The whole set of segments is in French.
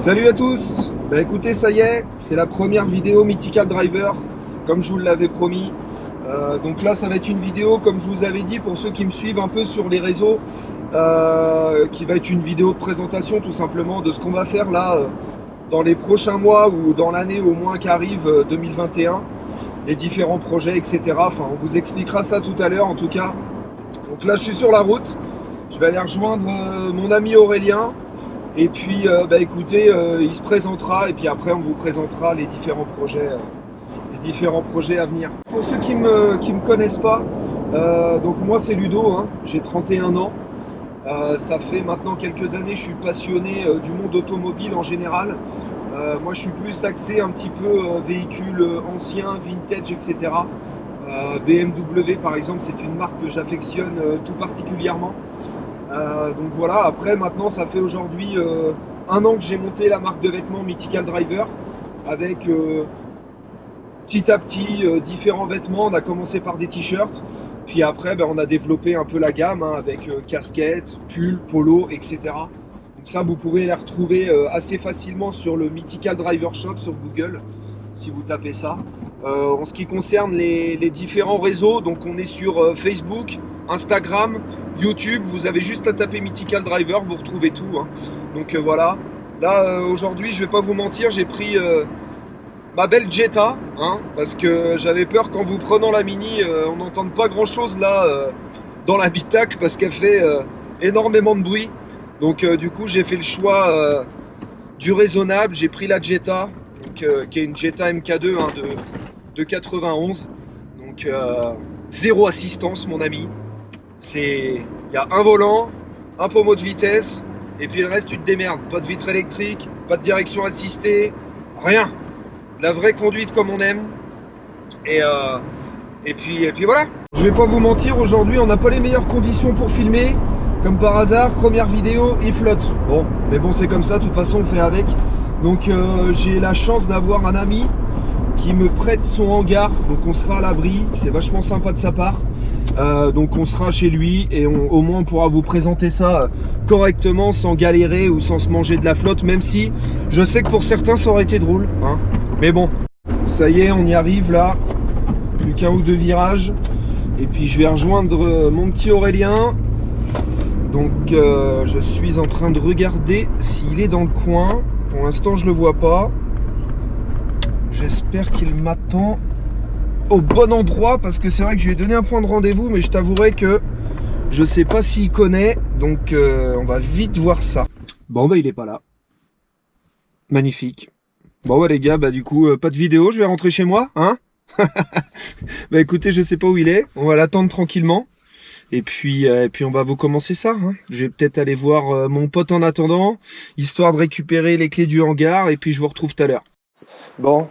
Salut à tous. Bah écoutez, ça y est, c'est la première vidéo Mythical Driver, comme je vous l'avais promis. Donc là, ça va être une vidéo, comme je vous avais dit, pour ceux qui me suivent un peu sur les réseaux, qui va être une vidéo de présentation tout simplement de ce qu'on va faire là dans les prochains mois ou dans l'année au moins qui arrive 2021, les différents projets, etc. Enfin, on vous expliquera ça tout à l'heure en tout cas. Donc là, je suis sur la route. Je vais aller rejoindre mon ami Aurélien. Et puis, bah écoutez, il se présentera et puis après, on vous présentera les différents projets à venir. Pour ceux qui me connaissent pas, donc moi c'est Ludo, hein, j'ai 31 ans. Ça fait maintenant quelques années, je suis passionné du monde automobile en général. Moi, je suis plus axé un petit peu véhicules anciens, vintage, etc. BMW par exemple, c'est une marque que j'affectionne tout particulièrement. Donc voilà, après maintenant ça fait aujourd'hui 1 an que j'ai monté la marque de vêtements Mythical Driver avec petit à petit différents vêtements. On a commencé par des t-shirts, puis après on a développé un peu la gamme hein, avec casquettes, pulls, polos, etc. Donc ça vous pouvez les retrouver assez facilement sur le Mythical Driver Shop sur Google si vous tapez ça. En ce qui concerne les différents réseaux, donc on est sur Facebook, Instagram, YouTube, vous avez juste à taper Mythical Driver, vous retrouvez tout. Hein. Donc voilà, là aujourd'hui je vais pas vous mentir, j'ai pris ma belle Jetta, hein, parce que j'avais peur qu'en vous prenant la Mini, on n'entende pas grand chose là dans l'habitacle parce qu'elle fait énormément de bruit. Donc du coup j'ai fait le choix du raisonnable, j'ai pris la Jetta, donc, qui est une Jetta MK2 hein, de 91, donc zéro assistance mon ami. Il y a un volant, un pommeau de vitesse, et puis le reste tu te démerdes. Pas de vitre électrique, pas de direction assistée, rien. La vraie conduite comme on aime. Et puis voilà. Je vais pas vous mentir, aujourd'hui on n'a pas les meilleures conditions pour filmer. Comme par hasard, première vidéo, il flotte. Bon, mais bon c'est comme ça, de toute façon on fait avec. Donc j'ai la chance d'avoir un ami qui me prête son hangar, donc on sera à l'abri, c'est vachement sympa de sa part. Donc on sera chez lui et au moins on pourra vous présenter ça correctement sans galérer ou sans se manger de la flotte, même si je sais que pour certains ça aurait été drôle hein. Mais bon, ça y est, on y arrive là, plus qu'un ou deux virages et puis je vais rejoindre mon petit Aurélien. Donc je suis en train de regarder s'il est dans le coin. Pour l'instant je le vois pas. J'espère qu'il m'attend au bon endroit parce que c'est vrai que je lui ai donné un point de rendez-vous, mais je t'avouerai que je sais pas s'il connaît, donc on va vite voir ça. Bon bah il est pas là. Magnifique. Bon bah les gars, bah du coup pas de vidéo, je vais rentrer chez moi, hein. Bah écoutez, je sais pas où il est, on va l'attendre tranquillement. Et puis on va vous commencer ça. Hein. Je vais peut-être aller voir mon pote en attendant, histoire de récupérer les clés du hangar, et puis je vous retrouve tout à l'heure. Bon,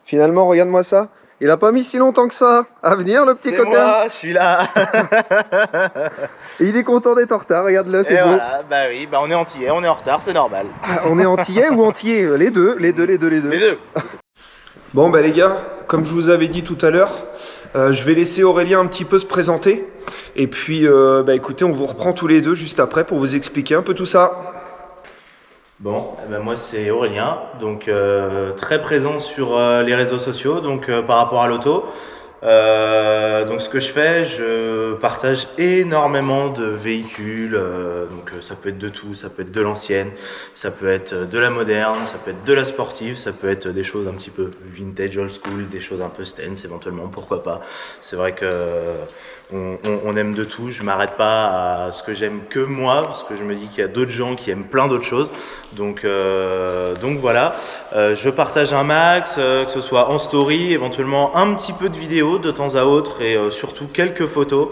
finalement, regarde-moi ça. Il a pas mis si longtemps que ça à venir, le petit coquin. Moi, je suis là. Et il est content d'être en retard, regarde-le, c'est beau. Voilà, bah oui, bah on est antillais, on est en retard, c'est normal. Ah, on est antillais ou entier? Les deux. Les deux. Bon, bah les gars, comme je vous avais dit tout à l'heure, je vais laisser Aurélien un petit peu se présenter. Et puis, bah écoutez, on vous reprend tous les deux juste après pour vous expliquer un peu tout ça. Bon, eh ben moi c'est Aurélien, donc très présent sur les réseaux sociaux, donc par rapport à l'auto. Donc ce que je fais, je partage énormément de véhicules, donc ça peut être de tout, ça peut être de l'ancienne, ça peut être de la moderne, ça peut être de la sportive, ça peut être des choses un petit peu vintage, old school, des choses un peu stance éventuellement, pourquoi pas. C'est vrai que on aime de tout, je m'arrête pas à ce que j'aime que moi, parce que je me dis qu'il y a d'autres gens qui aiment plein d'autres choses. Donc voilà, je partage un max, que ce soit en story, éventuellement un petit peu de vidéos de temps à autre et surtout quelques photos.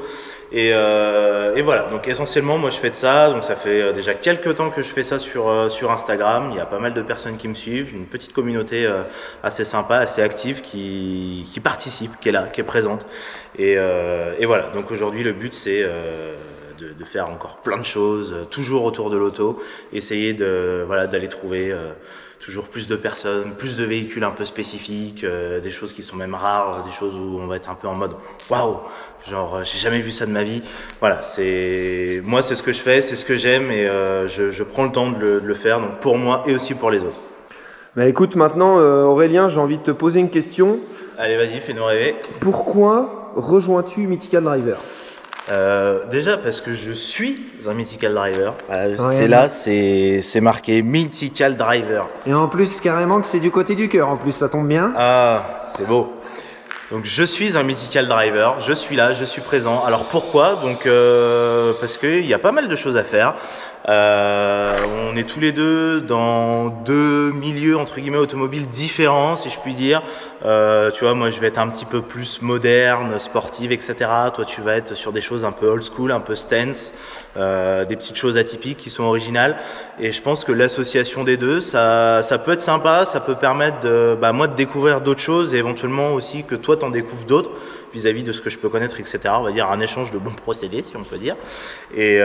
Et voilà, donc essentiellement moi je fais de ça, donc ça fait déjà quelques temps que je fais ça sur Instagram. Il y a pas mal de personnes qui me suivent, une petite communauté assez sympa, assez active qui participe, qui est là, qui est présente. Et voilà, donc aujourd'hui le but c'est de faire encore plein de choses, toujours autour de l'auto, essayer d'aller trouver toujours plus de personnes, plus de véhicules un peu spécifiques, des choses qui sont même rares, des choses où on va être un peu en mode waouh, genre j'ai jamais vu ça de ma vie. Voilà, moi c'est ce que je fais, c'est ce que j'aime et je prends le temps de le faire, donc pour moi et aussi pour les autres. Bah écoute, maintenant Aurélien, j'ai envie de te poser une question. Allez, vas-y, fais-nous rêver. Pourquoi rejoins-tu Mythical Driver? Déjà parce que je suis un Mythical Driver. Voilà, Ouais. c'est marqué Mythical Driver. Et en plus, carrément que c'est du côté du cœur, en plus, ça tombe bien. Ah, c'est beau. Donc je suis un Mythical Driver, je suis là, je suis présent. Alors pourquoi? Donc parce qu'il y a pas mal de choses à faire. On est tous les deux dans deux milieux entre guillemets automobiles différents, si je puis dire. Tu vois, moi je vais être un petit peu plus moderne, sportive, etc. Toi tu vas être sur des choses un peu old school, un peu stance, des petites choses atypiques qui sont originales. Et je pense que l'association des deux, ça peut être sympa, ça peut permettre moi de découvrir d'autres choses et éventuellement aussi que toi t'en découvres d'autres vis-à-vis de ce que je peux connaître, etc. On va dire un échange de bons procédés, si on peut dire. Et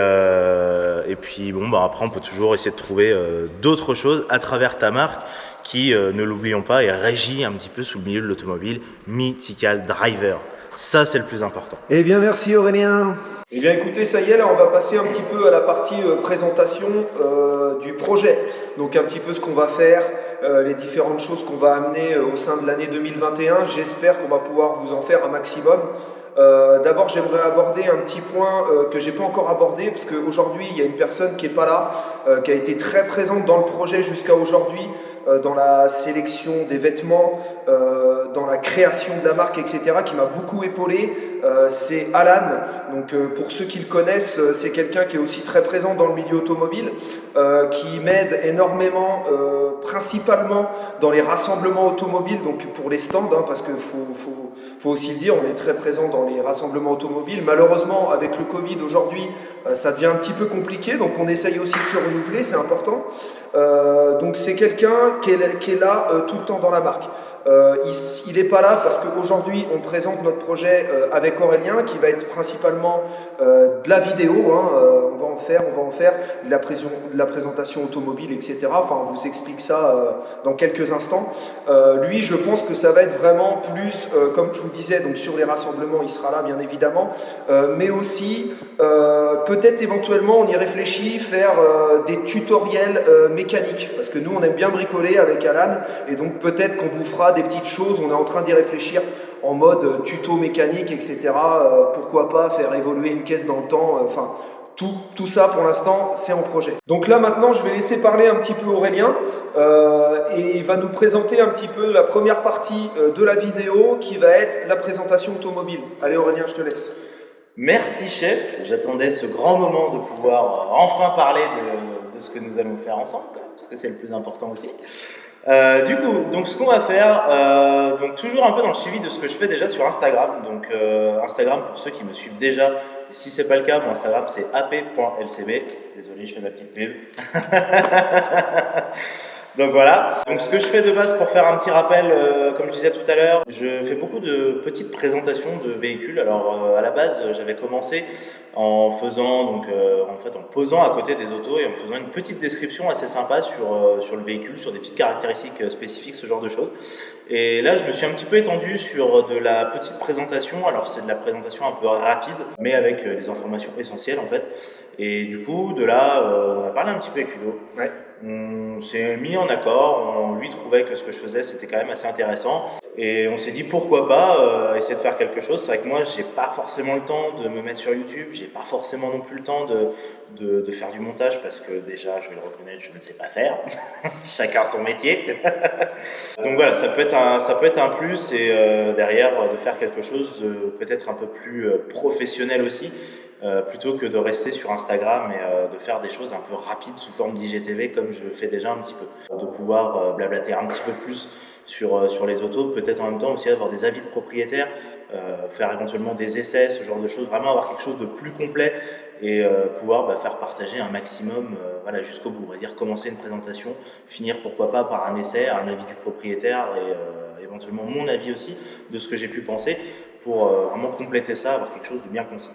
puis après on peut toujours essayer de trouver d'autres choses à travers ta marque qui, ne l'oublions pas, est régie un petit peu sous le milieu de l'automobile, Mythical Driver. Ça, c'est le plus important. Eh bien, merci Aurélien. Eh bien, écoutez, ça y est, là, on va passer un petit peu à la partie présentation du projet. Donc, un petit peu ce qu'on va faire, les différentes choses qu'on va amener au sein de l'année 2021. J'espère qu'on va pouvoir vous en faire un maximum. D'abord, j'aimerais aborder un petit point que j'ai pas encore abordé, parce qu'aujourd'hui, il y a une personne qui est pas là, qui a été très présente dans le projet jusqu'à aujourd'hui, dans la sélection des vêtements, dans la création de la marque, etc., qui m'a beaucoup épaulé. C'est Alan. Donc, pour ceux qui le connaissent, c'est quelqu'un qui est aussi très présent dans le milieu automobile, qui m'aide énormément, principalement dans les rassemblements automobiles, donc pour les stands, hein, parce qu'il faut aussi le dire, on est très présent dans les rassemblements automobiles. Malheureusement, avec le Covid aujourd'hui, ça devient un petit peu compliqué, donc on essaye aussi de se renouveler, c'est important. Donc c'est quelqu'un qui est là tout le temps dans la marque. Il n'est pas là parce qu'aujourd'hui on présente notre projet avec Aurélien qui va être principalement de la vidéo, hein, on va en faire de la présentation automobile, etc. Enfin, on vous explique ça dans quelques instants. Lui, je pense que ça va être vraiment plus, comme je vous le disais, donc sur les rassemblements, il sera là bien évidemment, mais aussi peut-être éventuellement on y réfléchit faire des tutoriels mécaniques, parce que nous on aime bien bricoler avec Alan, et donc peut-être qu'on vous fera des petites choses, on est en train d'y réfléchir en mode tuto mécanique, etc. Pourquoi pas faire évoluer une caisse dans le temps, enfin tout ça pour l'instant c'est en projet. Donc là maintenant je vais laisser parler un petit peu Aurélien et il va nous présenter un petit peu la première partie de la vidéo qui va être la présentation automobile. Allez Aurélien, je te laisse. Merci chef, j'attendais ce grand moment de pouvoir enfin parler de ce que nous allons faire ensemble, parce que c'est le plus important aussi. Du coup, donc ce qu'on va faire, donc toujours un peu dans le suivi de ce que je fais déjà sur Instagram. Donc Instagram, pour ceux qui me suivent déjà, si c'est pas le cas, mon Instagram c'est ap.lcb. Désolé, je fais ma petite pub. Donc voilà. Donc ce que je fais de base pour faire un petit rappel, comme je disais tout à l'heure, je fais beaucoup de petites présentations de véhicules. Alors à la base, j'avais commencé en faisant en posant à côté des autos et en faisant une petite description assez sympa sur le véhicule, sur des petites caractéristiques spécifiques, ce genre de choses. Et là, je me suis un petit peu étendu sur de la petite présentation. Alors c'est de la présentation un peu rapide, mais avec des informations essentielles en fait. Et du coup, de là, on a parlé un petit peu avec Ludo. Ouais. On s'est mis en accord, on lui trouvait que ce que je faisais c'était quand même assez intéressant et on s'est dit pourquoi pas essayer de faire quelque chose. C'est vrai que moi j'ai pas forcément le temps de me mettre sur YouTube, j'ai pas forcément non plus le temps de faire du montage parce que déjà je vais le reconnaître, je ne sais pas faire, chacun son métier. Donc voilà, ça peut être un plus et derrière de faire quelque chose de peut-être un peu plus professionnel aussi. Plutôt que de rester sur Instagram et de faire des choses un peu rapides sous forme d'IGTV comme je fais déjà un petit peu. De pouvoir blablater un petit peu plus sur les autos, peut-être en même temps aussi avoir des avis de propriétaires, faire éventuellement des essais, ce genre de choses, vraiment avoir quelque chose de plus complet et pouvoir faire partager un maximum jusqu'au bout. On va dire commencer une présentation, finir pourquoi pas par un essai, un avis du propriétaire et éventuellement mon avis aussi de ce que j'ai pu penser pour vraiment compléter ça, avoir quelque chose de bien concis.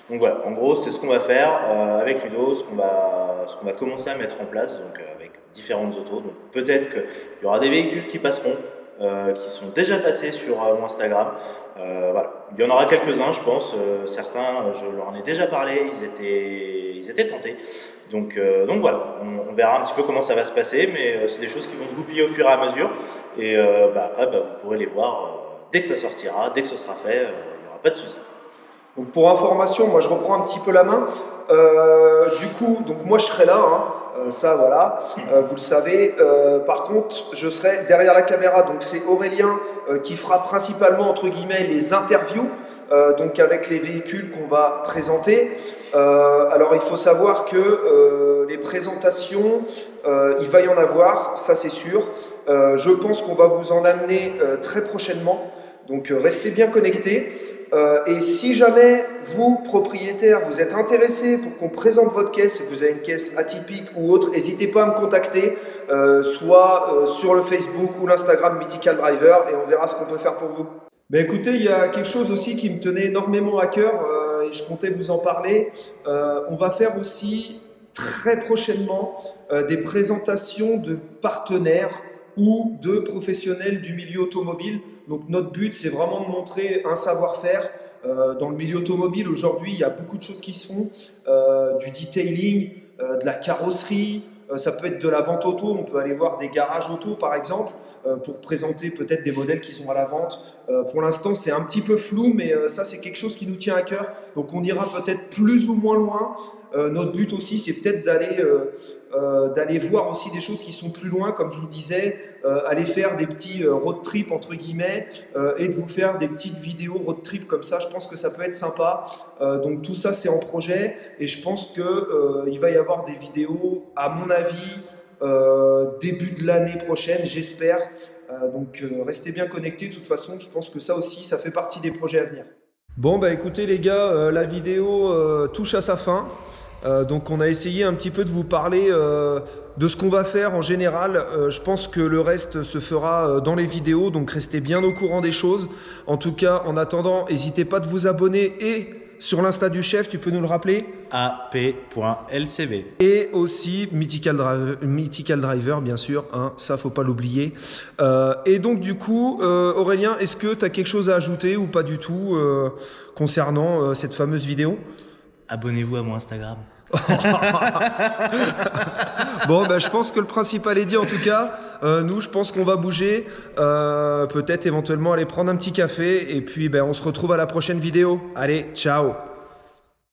Donc voilà, en gros, c'est ce qu'on va faire avec Ludo, ce qu'on va commencer à mettre en place, donc avec différentes autos. Donc peut-être qu'il y aura des véhicules qui passeront, qui sont déjà passés sur mon Instagram. Voilà. Il y en aura quelques-uns, je pense. Certains, je leur en ai déjà parlé, ils étaient tentés. Donc voilà, on verra un petit peu comment ça va se passer, mais c'est des choses qui vont se goupiller au fur et à mesure. Et après, vous pourrez les voir dès que ça sortira, dès que ce sera fait, il n'y aura pas de souci. Donc pour information, moi je reprends un petit peu la main. Du coup, donc moi je serai là, hein, ça voilà, vous le savez. Par contre, je serai derrière la caméra, donc c'est Aurélien qui fera principalement entre guillemets les interviews. Donc avec les véhicules qu'on va présenter. Alors il faut savoir que les présentations, il va y en avoir, ça c'est sûr. Je pense qu'on va vous en amener très prochainement. Donc restez bien connectés. Et si jamais vous, propriétaire, vous êtes intéressé pour qu'on présente votre caisse et que vous avez une caisse atypique ou autre, n'hésitez pas à me contacter, soit sur le Facebook ou l'Instagram Mythical Driver, et on verra ce qu'on peut faire pour vous. Ben écoutez, il y a quelque chose aussi qui me tenait énormément à cœur et je comptais vous en parler. On va faire aussi très prochainement des présentations de partenaires ou de professionnels du milieu automobile. Donc notre but, c'est vraiment de montrer un savoir-faire. Dans le milieu automobile, aujourd'hui, il y a beaucoup de choses qui se font, du detailing, de la carrosserie, ça peut être de la vente auto, on peut aller voir des garages auto par exemple, pour présenter peut-être des modèles qui sont à la vente. Pour l'instant, c'est un petit peu flou, mais ça, c'est quelque chose qui nous tient à cœur. Donc, on ira peut-être plus ou moins loin. Notre but aussi, c'est peut-être d'aller voir aussi des choses qui sont plus loin, comme je vous disais, aller faire des petits road trips, entre guillemets, et de vous faire des petites vidéos road trip comme ça. Je pense que ça peut être sympa. Donc, tout ça, c'est en projet. Et je pense qu'il va y avoir des vidéos, à mon avis, début de l'année prochaine, j'espère. Donc restez bien connectés. De toute façon, je pense que ça aussi, ça fait partie des projets à venir. Bon, bah écoutez les gars, la vidéo touche à sa fin. Donc on a essayé un petit peu de vous parler de ce qu'on va faire en général. Je pense que le reste se fera dans les vidéos, donc restez bien au courant des choses. En tout cas, en attendant, n'hésitez pas de vous abonner et sur l'Insta du chef, tu peux nous le rappeler? ap.lcv. Et aussi Mythical Driver, bien sûr, hein, ça faut pas l'oublier. Et donc du coup, Aurélien, est-ce que tu as quelque chose à ajouter ou pas du tout concernant cette fameuse vidéo? Abonnez-vous à mon Instagram. Bon, ben, je pense que le principal est dit en tout cas. Nous, je pense qu'on va bouger. Peut-être éventuellement aller prendre un petit café. Et puis, ben, on se retrouve à la prochaine vidéo. Allez, ciao!